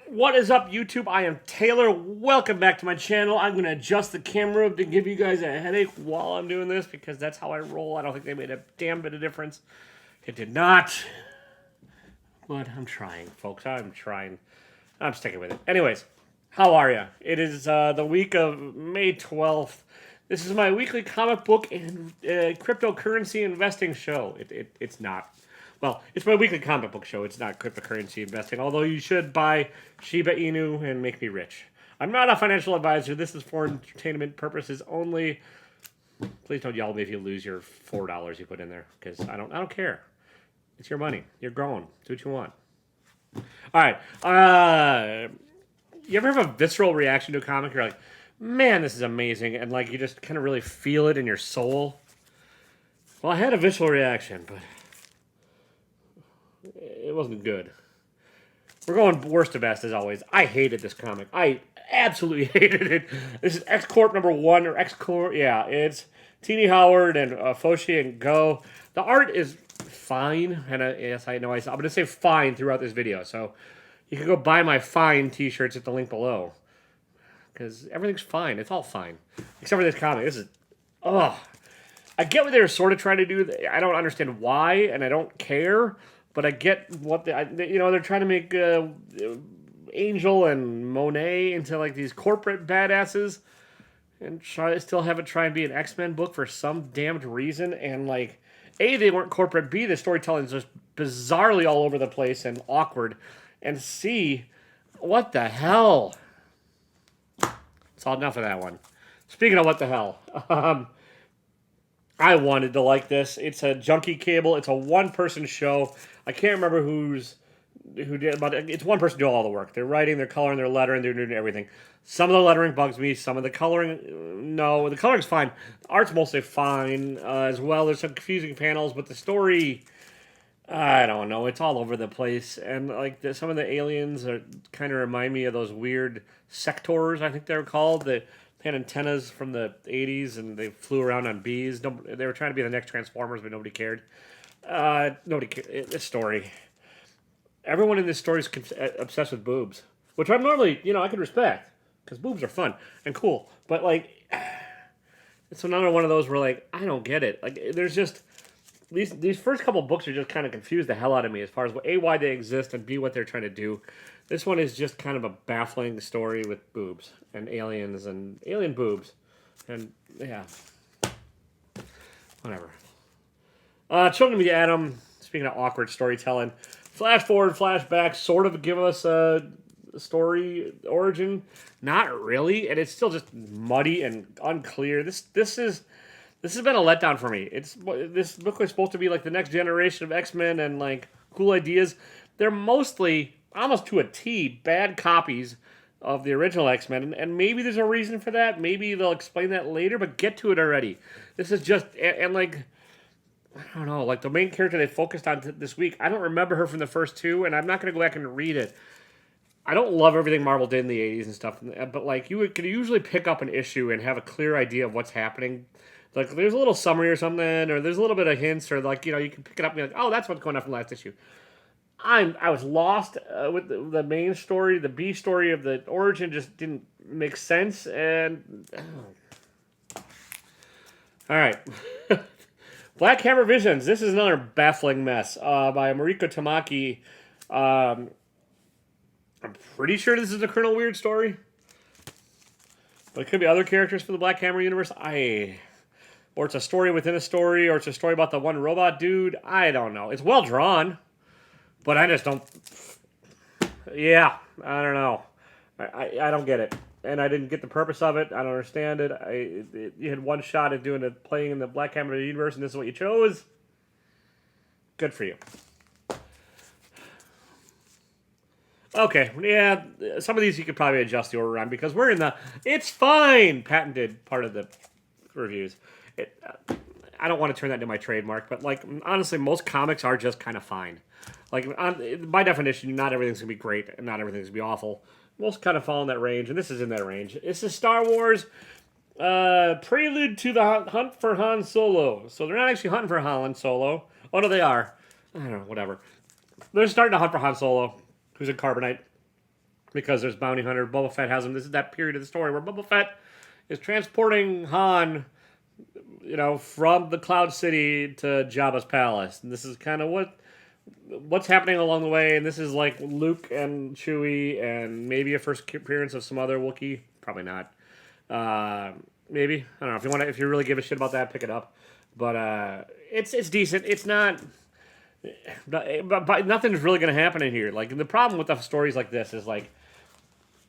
What is up, YouTube? I am Taylor. Welcome back to my channel. I'm going to adjust the camera to give you guys a headache while I'm doing this because that's how I roll. I don't think they made a damn bit of difference. It did not. But I'm trying, folks. I'm trying. I'm sticking with it. Anyways, how are you? It is the week of May 12th. This is my weekly comic book and cryptocurrency investing show. It's not. Well, it's my weekly comic book show. It's not cryptocurrency investing, although you should buy Shiba Inu and make me rich. I'm not a financial advisor. This is for entertainment purposes only. Please don't yell at me if you lose your $4 you put in there, because I don't care. It's your money. You're growing. Do what you want. All right. You ever have a visceral reaction to a comic? You're like, man, this is amazing, and like you just kind of really feel it in your soul. Well, I had a visceral reaction, but it wasn't good. We're going worst to best as always. I hated this comic. I absolutely hated it. This is X Corp #1 or X Corp. Yeah, it's Teeny Howard and Foshi and Go. The art is fine, and yes, I know I'm going to say fine throughout this video. So you can go buy my fine T-shirts at the link below because everything's fine. It's all fine except for this comic. This is I get what they were sort of trying to do. I don't understand why, and I don't care. But I get what they're trying to make Angel and Monet into like these corporate badasses, and still have it try and be an X-Men book for some damned reason. And like, A, they weren't corporate. B, the storytelling is just bizarrely all over the place and awkward. And C, what the hell? It's all enough of that one. Speaking of what the hell, I wanted to like this. It's a junkie cable. It's a one-person show. I can't remember who did, but it's one person doing all the work. They're writing, they're coloring, they're lettering, they're doing everything. Some of the lettering bugs me. Some of the coloring, no. The coloring's fine. The art's mostly fine as well. There's some confusing panels, but the story, I don't know. It's all over the place. And like some of the aliens are kind of remind me of those weird sectors, I think they're called. They had antennas from the 80s, and they flew around on bees. They were trying to be the next Transformers, but nobody cared. Nobody cared. This story. Everyone in this story is obsessed with boobs, which I'm normally, I can respect, because boobs are fun and cool. But, like, it's another one of those where, like, I don't get it. Like, there's just, these first couple books are just kind of confused the hell out of me as far as, A, why they exist, and B, what they're trying to do. This one is just kind of a baffling story with boobs and aliens and alien boobs. And, yeah. Whatever. Children of the Atom, speaking of awkward storytelling, flash forward, flashback, sort of give us a story origin. Not really, and it's still just muddy and unclear. This has been a letdown for me. This book was supposed to be like the next generation of X-Men and like cool ideas. They're mostly, almost to a T, bad copies of the original X-Men, and maybe there's a reason for that. Maybe they'll explain that later, but get to it already. This is just, and like, I don't know, like the main character they focused on this week, I don't remember her from the first two, and I'm not going to go back and read it. I don't love everything Marvel did in the 80s and stuff, but like you could usually pick up an issue and have a clear idea of what's happening. Like there's a little summary or something, or there's a little bit of hints, or like, you can pick it up and be like, oh, that's what's going on from the last issue. I was lost with the main story. The B story of the origin just didn't make sense, and all right. Black Hammer Visions. This is another baffling mess by Mariko Tamaki. I'm pretty sure this is a Colonel Weird story, but it could be other characters from the Black Hammer universe. Or it's a story within a story, or it's a story about the one robot dude. I don't know. It's well drawn, but I just don't. Yeah, I don't know. I don't get it. And I didn't get the purpose of it. I don't understand it. You had one shot at playing in the Black Hammer universe, and this is what you chose. Good for you. Okay, yeah, some of these you could probably adjust the order on because we're in the "it's fine" patented part of the reviews. I don't want to turn that into my trademark, but like honestly, most comics are just kind of fine. Like by definition, not everything's gonna be great, and not everything's gonna be awful. Most kind of fall in that range, and this is in that range. This is Star Wars prelude to the hunt for Han Solo. So they're not actually hunting for Han Solo. Oh, no, they are. I don't know, whatever. They're starting to hunt for Han Solo, who's in Carbonite. because there's bounty hunter. Boba Fett has him. This is that period of the story where Boba Fett is transporting Han, from the Cloud City to Jabba's palace, and this is kind of what's happening along the way. And this is like Luke and Chewie, and maybe a first appearance of some other Wookiee. Probably not. Maybe, I don't know, if you really give a shit about that, pick it up. But it's decent. It's not. But nothing's really going to happen in here. Like, the problem with the stories like this is like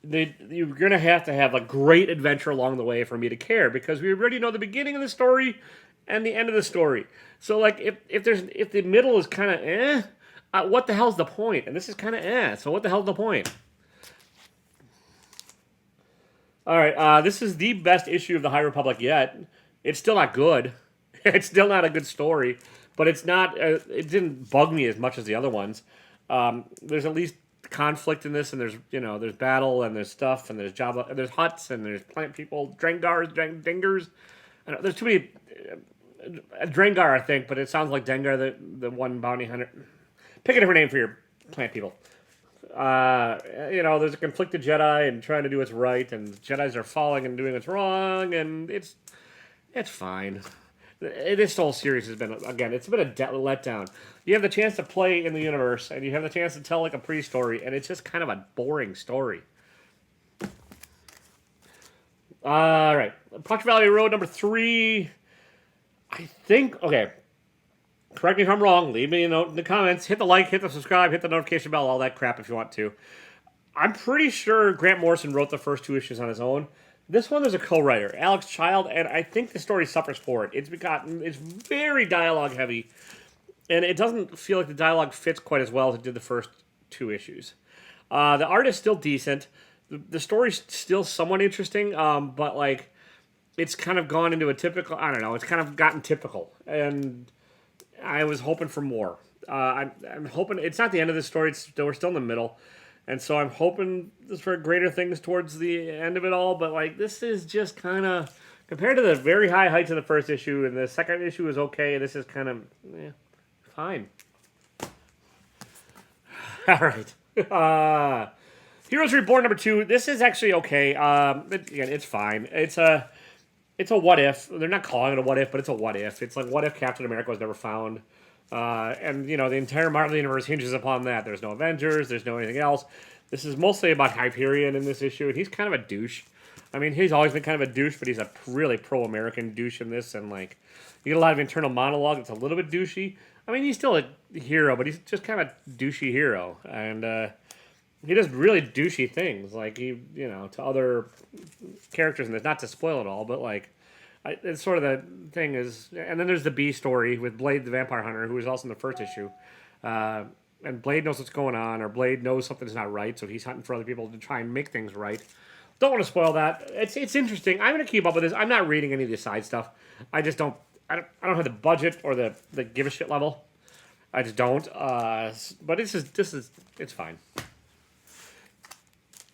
you're going to have a great adventure along the way for me to care, because we already know the beginning of the story and the end of the story. So like if the middle is kind of what the hell's the point? And this is kind of so what the hell's the point? All right, this is the best issue of the High Republic yet. It's still not good. It's still not a good story, but it's not. It didn't bug me as much as the other ones. There's at least conflict in this, and there's battle, and there's stuff, and there's Jabba, and there's huts, and there's plant people, Dengars. There's too many. Drengar, I think, but it sounds like Dengar, the one bounty hunter. Pick a different name for your plant people. There's a conflicted Jedi and trying to do what's right, and Jedis are falling and doing what's wrong, and it's fine. This whole series has been, again, it's been a letdown. You have the chance to play in the universe, and you have the chance to tell like a pre-story, and it's just kind of a boring story. All right, Punch Valley Road number 3. I think, okay, correct me if I'm wrong. Leave me a note in the comments. Hit the like, hit the subscribe, hit the notification bell, all that crap if you want to. I'm pretty sure Grant Morrison wrote the first 2 issues on his own. This one, there's a co-writer, Alex Child, and I think the story suffers for it. It's very dialogue heavy, and it doesn't feel like the dialogue fits quite as well as it did the first 2 issues. The art is still decent. The story's still somewhat interesting, but like it's kind of gone into a typical. I don't know. It's kind of gotten typical, and I was hoping for more. I'm hoping it's not the end of the story. We're still in the middle. And so I'm hoping for greater things towards the end of it all. But, like, this is just kind of, compared to the very high heights of the first issue, and the second issue is okay, this is kind of, fine. All right. Heroes Reborn number 2. This is actually okay. Again, it's fine. It's a what if. They're not calling it a what if, but it's a what if. It's like, what if Captain America was never found? And the entire Marvel Universe hinges upon that. There's no Avengers, there's no anything else. This is mostly about Hyperion in this issue, and he's kind of a douche. I mean, he's always been kind of a douche, but he's a really pro-American douche in this, and like, you get a lot of internal monologue that's a little bit douchey. I mean, he's still a hero, but he's just kind of a douchey hero, and he does really douchey things, like to other characters in this. Not to spoil it all, but like, it's sort of the thing is, and then there's the B story with Blade the Vampire Hunter, who was also in the first issue. And Blade knows what's going on, or Blade knows something's not right, so he's hunting for other people to try and make things right. Don't want to spoil that. It's interesting. I'm going to keep up with this. I'm not reading any of the side stuff. I just don't. I don't have the budget or the give a shit level. I just don't. But this is it's fine.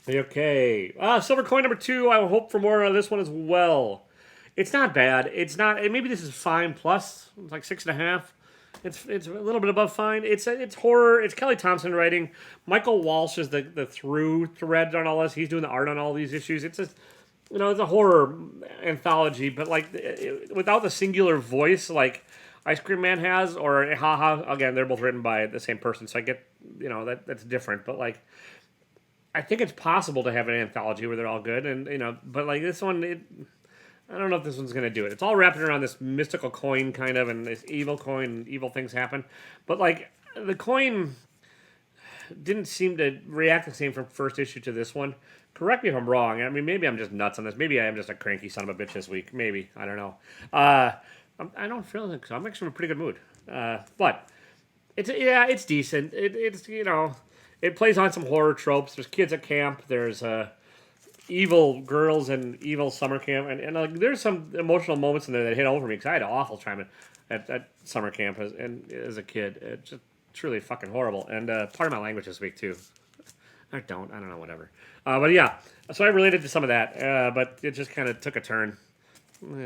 Okay. Silver Coin number 2. I will hope for more of this one as well. It's not bad. It's not. Maybe this is fine plus. It's like 6.5. It's a little bit above fine. It's horror. It's Kelly Thompson writing. Michael Walsh is the through thread on all this. He's doing the art on all these issues. It's just it's a horror anthology, but like without the singular voice like Ice Cream Man has or Haha. Again, they're both written by the same person, so I get that's different. But like, I think it's possible to have an anthology where they're all good, and but like this one. I don't know if this one's going to do it. It's all wrapped around this mystical coin, kind of, and this evil coin, and evil things happen. But, like, the coin didn't seem to react the same from first issue to this one. Correct me if I'm wrong. I mean, maybe I'm just nuts on this. Maybe I am just a cranky son of a bitch this week. Maybe. I don't know. I don't feel like so. I'm actually in a pretty good mood. But, it's decent. It's it plays on some horror tropes. There's kids at camp. There's, evil girls and evil summer camp, and like there's some emotional moments in there that hit home for me because I had an awful time at summer camp as a kid. It's just truly fucking horrible, and part of my language this week too. I don't know, whatever. But yeah, so I related to some of that, but it just kind of took a turn,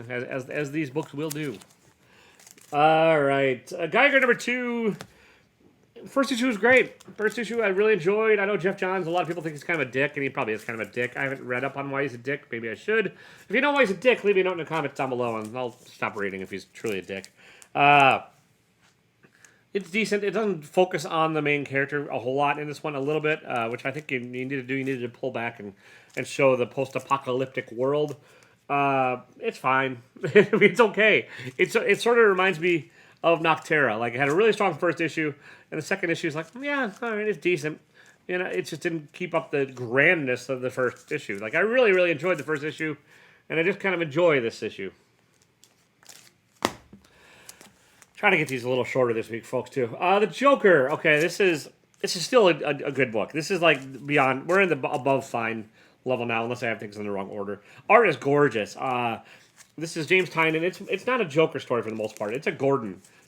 as these books will do. All right, Geiger number 2. First issue was great. First issue I really enjoyed. I know Jeff Johns, a lot of people think he's kind of a dick, and he probably is kind of a dick. I haven't read up on why he's a dick. Maybe I should. If you know why he's a dick, leave me a note in the comments down below, and I'll stop reading if he's truly a dick. It's decent. It doesn't focus on the main character a whole lot in this one, a little bit, which I think you need to do. You need to pull back and show the post-apocalyptic world. It's fine. I mean, it's okay. It sort of reminds me of Noctera. Like, it had a really strong first issue, and the second issue is like, yeah, all right, it's decent. You know, it just didn't keep up the grandness of the first issue. Like, I really, really enjoyed the first issue, and I just kind of enjoy this issue. Trying to get these a little shorter this week, folks, too. The Joker. Okay, this is still a good book. This is like beyond. We're in the above fine level now, unless I have things in the wrong order. Art is gorgeous. This is James Tynion. It's not a Joker story for the most part. It's a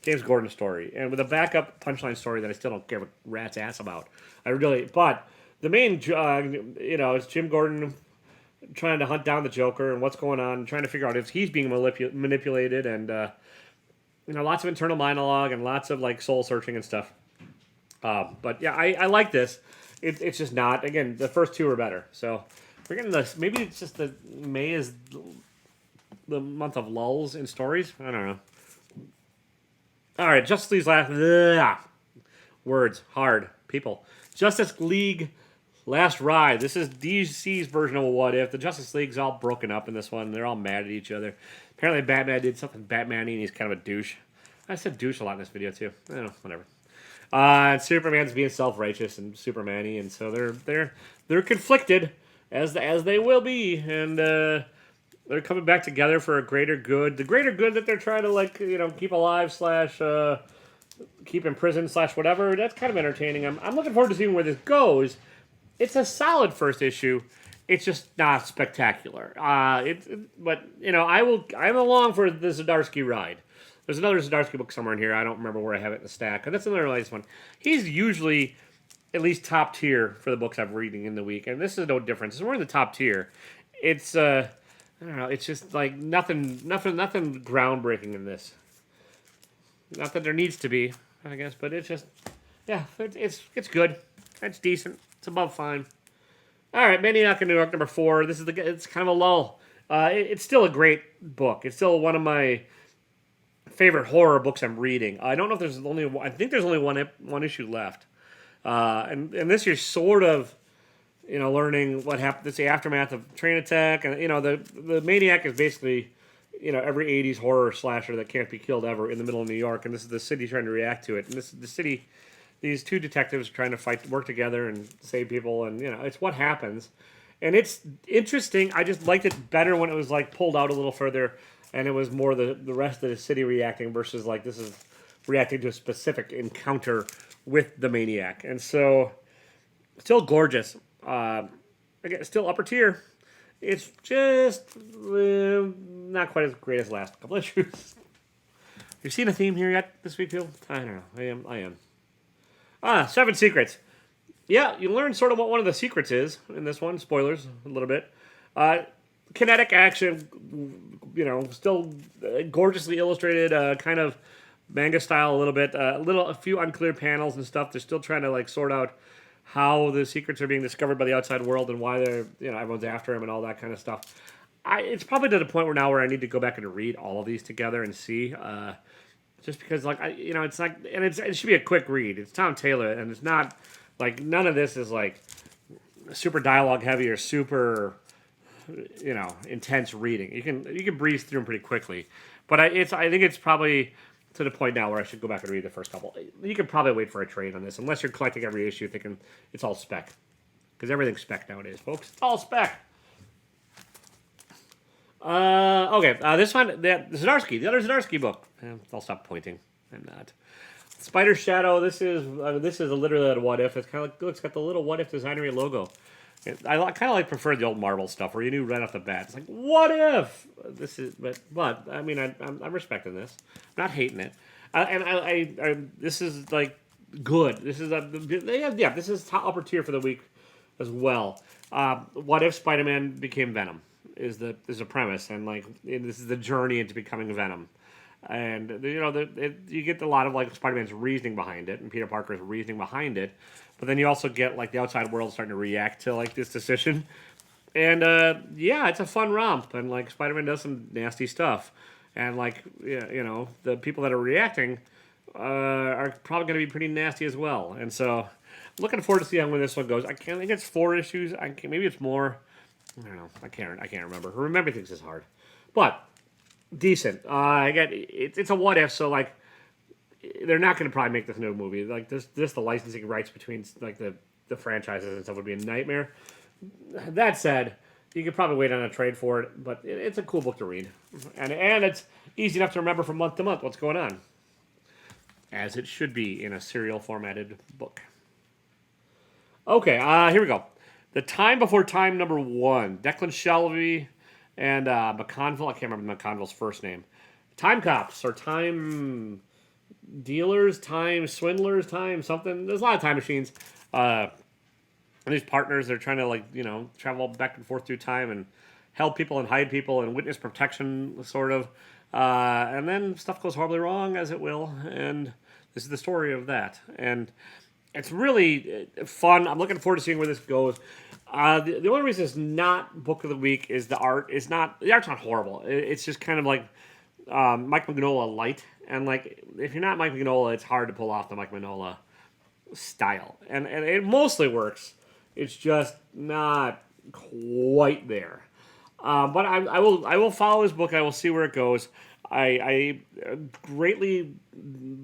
James Gordon story, and with a backup punchline story that I still don't give a rat's ass about. But the main, it's Jim Gordon trying to hunt down the Joker and what's going on, trying to figure out if he's being manipulated, and lots of internal monologue and lots of like soul searching and stuff. But yeah, I like this. It's just not. Again, the first two are better. So we're getting this. Maybe it's just that May is the month of lulls in stories. I don't know. All right, Justice League's last words hard people. Justice League Last Ride. This is DC's version of a What If. The Justice League's all broken up in this one. They're all mad at each other. Apparently, Batman did something Batman-y, and he's kind of a douche. I said douche a lot in this video too. I don't know, whatever. And Superman's being self-righteous and Superman-y, and so they're conflicted as they will be, and they're coming back together for a greater good. The greater good that they're trying to keep alive / keep in prison / whatever. That's kind of entertaining. I'm looking forward to seeing where this goes. It's a solid first issue. It's just not spectacular. But I'm along for the Zdarsky ride. There's another Zdarsky book somewhere in here. I don't remember where I have it in the stack. That's another nice one. He's usually at least top tier for the books I'm reading in the week, and this is no difference. So we're in the top tier. It's I don't know. It's just like nothing groundbreaking in this. Not that there needs to be, I guess, but it's just it's good. It's decent. It's above fine. All right, Maniac in New York, number 4. It's kind of a lull. It's still a great book. It's still one of my favorite horror books I'm reading. I don't know if there's only one. I think there's only one issue left. And this year's sort of, learning what happened. It's the aftermath of train attack, and the Maniac is basically, every '80s horror slasher that can't be killed ever in the middle of New York, and this is the city trying to react to it. And this is the city. These two detectives trying to work together and save people, and it's what happens, and it's interesting. I just liked it better when it was like pulled out a little further, and it was more the rest of the city reacting versus like this is reacting to a specific encounter with the Maniac, and so still gorgeous. Again, still upper tier. It's just not quite as great as the last couple issues. You seen a theme here yet this week, Phil? I don't know. I am. 7 Secrets. Yeah, you learn sort of what one of the secrets is in this one. Spoilers, a little bit. Kinetic action, still gorgeously illustrated, kind of manga style a little bit. A few unclear panels and stuff. They're still trying to sort out how the secrets are being discovered by the outside world and why they're, everyone's after them and all that kind of stuff. It's probably to the point where I need to go back and read all of these together and see. Just because, it's like, and it should be a quick read. It's Tom Taylor, and it's not, none of this is, super dialogue heavy or super, intense reading. You can breeze through them pretty quickly. But I think it's probably to the point now where I should go back and read the first couple. You can probably wait for a trade on this, unless you're collecting every issue thinking it's all spec. Because everything's spec nowadays, folks. It's all spec. Okay, this one, the other Zdarsky book. I'll stop pointing. I'm not. Spider Shadow. This is literally a What If. It's kind of it's got the little What If designery logo. I kind of prefer the old Marvel stuff where you knew right off the bat. It's like, what if this is? But I mean, I'm respecting this. I'm not hating it. This is good. This is this is top upper tier for the week as well. What if Spider-Man became Venom? Is the premise, and this is the journey into becoming Venom. And you get a lot of like Spider-Man's reasoning behind it, and Peter Parker's reasoning behind it, but then you also get like the outside world starting to react to like this decision. And yeah, it's a fun romp, and like Spider-Man does some nasty stuff, and like the people that are reacting are probably going to be pretty nasty as well. And so, I'm looking forward to seeing where this one goes. I think it's 4 issues. Maybe it's more. I don't know. I can't remember. Remember things is hard, but decent. I get it's a what if. So like, they're not going to probably make this new movie. Like this the licensing rights between like the franchises and stuff would be a nightmare. That said, you could probably wait on a trade for it, but it's a cool book to read, and it's easy enough to remember from month to month what's going on, as it should be in a serial formatted book. Okay, here we go. The Time Before Time #1. Declan Shalvey and McConville. I can't remember McConville's first name. Time cops or time dealers, time swindlers, time something. There's a lot of time machines. And these partners, they're trying to like travel back and forth through time and help people and hide people and witness protection, sort of. And then stuff goes horribly wrong, as it will. And this is the story of that. And it's really fun. I'm looking forward to seeing where this goes. The only reason it's not book of the week is the art's not horrible. It's just kind of like Mike Mignola light. And like if you're not Mike Mignola, it's hard to pull off the Mike Mignola style. And it mostly works. It's just not quite there. But I will follow his book. I will see where it goes. I greatly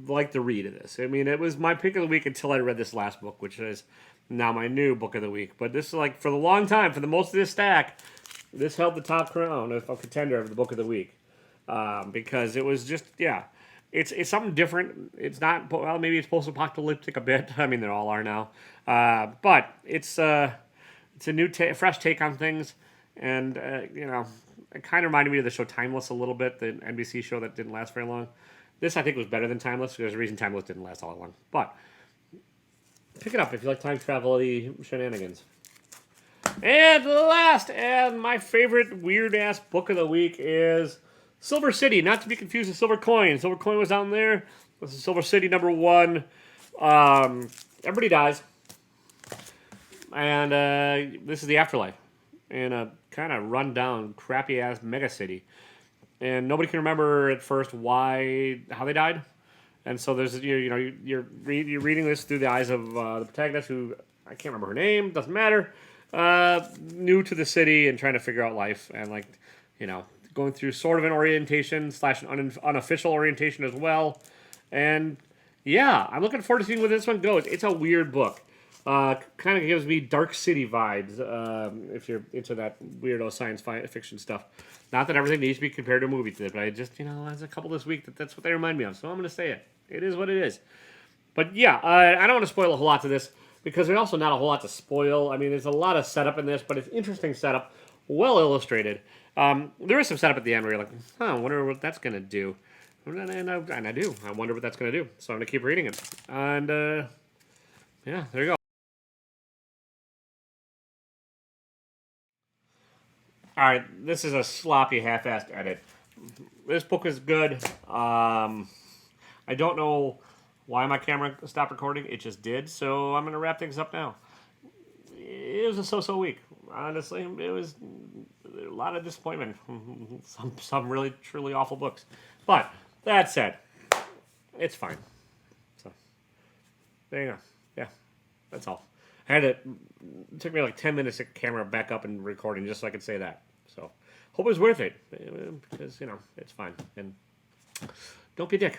like the read of this. I mean, it was my pick of the week until I read this last book, which is now my new book of the week. But this is like for the long time, for the most of this stack, this held the top crown of contender of the book of the week because it was just It's something different. It's not, well, maybe it's post-apocalyptic a bit. I mean, they all are now. But it's a new, fresh take on things. And, it kind of reminded me of the show Timeless a little bit, the NBC show that didn't last very long. This, I think, was better than Timeless. There's a reason Timeless didn't last all that long. But pick it up if you like time travel-y shenanigans. And last, and my favorite weird-ass book of the week is Silver City, not to be confused with Silver Coin. Silver Coin was down there. This is Silver City #1. Everybody dies. And this is the afterlife in a kind of run-down, crappy-ass mega city. And nobody can remember at first how they died. And so there's you're reading this through the eyes of the protagonist, who I can't remember her name. Doesn't matter. New to the city and trying to figure out life, and going through sort of an orientation / an unofficial orientation as well. And yeah, I'm looking forward to seeing where this one goes. It's a weird book. Kind of gives me Dark City vibes if you're into that weirdo science fiction stuff. Not that everything needs to be compared to a movie today, but I just, there's a couple this week that's what they remind me of. So I'm going to say it. It is what it is. But yeah, I don't want to spoil a whole lot to this because there's also not a whole lot to spoil. I mean, there's a lot of setup in this, but it's interesting setup, well illustrated. There is some setup at the end where you're like, I wonder what that's going to do. And I do. I wonder what that's going to do. So I'm going to keep reading it. And yeah, there you go. All right, this is a sloppy, half-assed edit. This book is good. I don't know why my camera stopped recording. It just did, so I'm going to wrap things up now. It was a so-so week. Honestly, it was a lot of disappointment. Some really, truly awful books. But that said, it's fine. So there you go. Yeah, that's all. It took me like 10 minutes to get the camera back up and recording just so I could say that. So hope it was worth it because it's fine. And don't be a dick.